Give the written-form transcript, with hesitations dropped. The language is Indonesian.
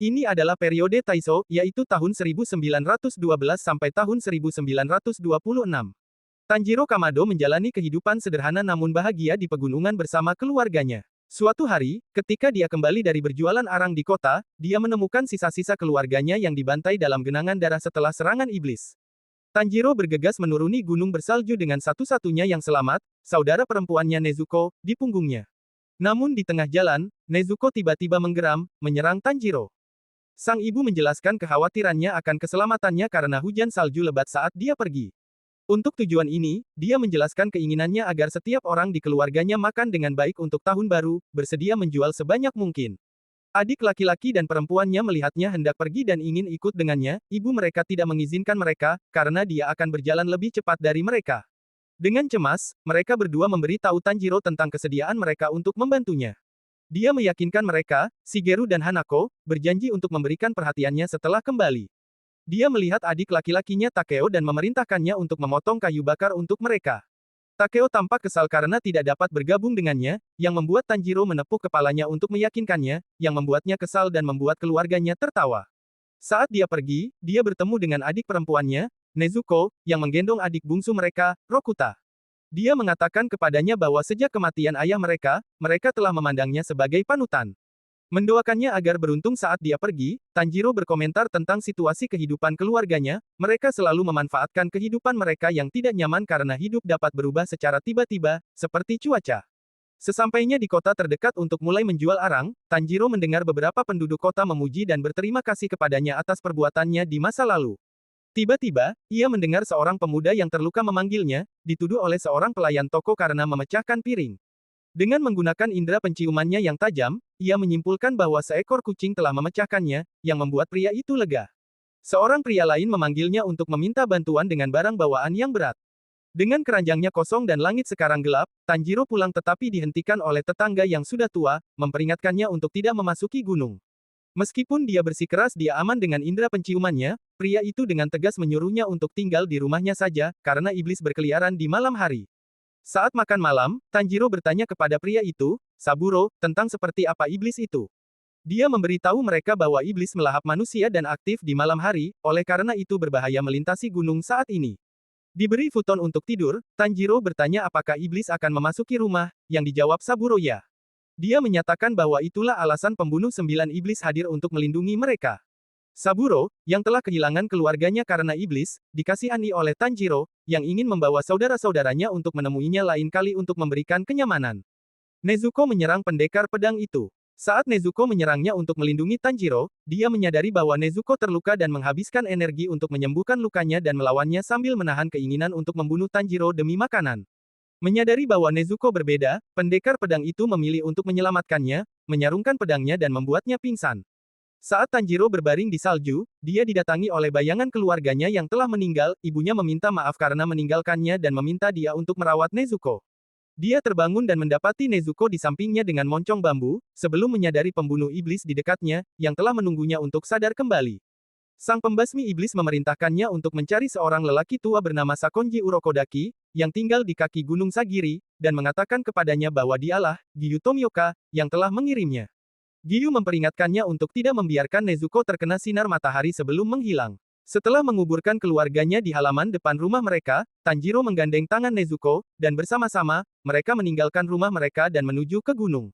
Ini adalah periode Taisho, yaitu tahun 1912 sampai tahun 1926. Tanjiro Kamado menjalani kehidupan sederhana namun bahagia di pegunungan bersama keluarganya. Suatu hari, ketika dia kembali dari berjualan arang di kota, dia menemukan sisa-sisa keluarganya yang dibantai dalam genangan darah setelah serangan iblis. Tanjiro bergegas menuruni gunung bersalju dengan satu-satunya yang selamat, saudara perempuannya Nezuko, di punggungnya. Namun di tengah jalan, Nezuko tiba-tiba menggeram, menyerang Tanjiro. Sang ibu menjelaskan kekhawatirannya akan keselamatannya karena hujan salju lebat saat dia pergi. Untuk tujuan ini, dia menjelaskan keinginannya agar setiap orang di keluarganya makan dengan baik untuk tahun baru, bersedia menjual sebanyak mungkin. Adik laki-laki dan perempuannya melihatnya hendak pergi dan ingin ikut dengannya, ibu mereka tidak mengizinkan mereka, karena dia akan berjalan lebih cepat dari mereka. Dengan cemas, mereka berdua memberi tahu Tanjiro tentang kesediaan mereka untuk membantunya. Dia meyakinkan mereka, Shigeru dan Hanako, berjanji untuk memberikan perhatiannya setelah kembali. Dia melihat adik laki-lakinya Takeo dan memerintahkannya untuk memotong kayu bakar untuk mereka. Takeo tampak kesal karena tidak dapat bergabung dengannya, yang membuat Tanjiro menepuk kepalanya untuk meyakinkannya, yang membuatnya kesal dan membuat keluarganya tertawa. Saat dia pergi, dia bertemu dengan adik perempuannya, Nezuko, yang menggendong adik bungsu mereka, Rokuta. Dia mengatakan kepadanya bahwa sejak kematian ayah mereka, mereka telah memandangnya sebagai panutan. Mendoakannya agar beruntung saat dia pergi, Tanjiro berkomentar tentang situasi kehidupan keluarganya, mereka selalu memanfaatkan kehidupan mereka yang tidak nyaman karena hidup dapat berubah secara tiba-tiba, seperti cuaca. Sesampainya di kota terdekat untuk mulai menjual arang, Tanjiro mendengar beberapa penduduk kota memuji dan berterima kasih kepadanya atas perbuatannya di masa lalu. Tiba-tiba, ia mendengar seorang pemuda yang terluka memanggilnya, dituduh oleh seorang pelayan toko karena memecahkan piring. Dengan menggunakan indera penciumannya yang tajam, ia menyimpulkan bahwa seekor kucing telah memecahkannya, yang membuat pria itu lega. Seorang pria lain memanggilnya untuk meminta bantuan dengan barang bawaan yang berat. Dengan keranjangnya kosong dan langit sekarang gelap, Tanjiro pulang tetapi dihentikan oleh tetangga yang sudah tua, memperingatkannya untuk tidak memasuki gunung. Meskipun dia bersikeras dia aman dengan indera penciumannya, pria itu dengan tegas menyuruhnya untuk tinggal di rumahnya saja, karena iblis berkeliaran di malam hari. Saat makan malam, Tanjiro bertanya kepada pria itu, Saburo, tentang seperti apa iblis itu. Dia memberitahu mereka bahwa iblis melahap manusia dan aktif di malam hari, oleh karena itu berbahaya melintasi gunung saat ini. Diberi futon untuk tidur, Tanjiro bertanya apakah iblis akan memasuki rumah, yang dijawab Saburo ya. Dia menyatakan bahwa itulah alasan pembunuh 9 iblis hadir untuk melindungi mereka. Saburo, yang telah kehilangan keluarganya karena iblis, dikasihani oleh Tanjiro, yang ingin membawa saudara-saudaranya untuk menemuinya lain kali untuk memberikan kenyamanan. Nezuko menyerang pendekar pedang itu. Saat Nezuko menyerangnya untuk melindungi Tanjiro, dia menyadari bahwa Nezuko terluka dan menghabiskan energi untuk menyembuhkan lukanya dan melawannya sambil menahan keinginan untuk membunuh Tanjiro demi makanan. Menyadari bahwa Nezuko berbeda, pendekar pedang itu memilih untuk menyelamatkannya, menyarungkan pedangnya dan membuatnya pingsan. Saat Tanjiro berbaring di salju, dia didatangi oleh bayangan keluarganya yang telah meninggal, ibunya meminta maaf karena meninggalkannya dan meminta dia untuk merawat Nezuko. Dia terbangun dan mendapati Nezuko di sampingnya dengan moncong bambu, sebelum menyadari pembunuh iblis di dekatnya, yang telah menunggunya untuk sadar kembali. Sang pembasmi iblis memerintahkannya untuk mencari seorang lelaki tua bernama Sakonji Urokodaki, yang tinggal di kaki Gunung Sagiri, dan mengatakan kepadanya bahwa dialah, Giyu Tomioka, yang telah mengirimnya. Giyu memperingatkannya untuk tidak membiarkan Nezuko terkena sinar matahari sebelum menghilang. Setelah menguburkan keluarganya di halaman depan rumah mereka, Tanjiro menggandeng tangan Nezuko, dan bersama-sama, mereka meninggalkan rumah mereka dan menuju ke gunung.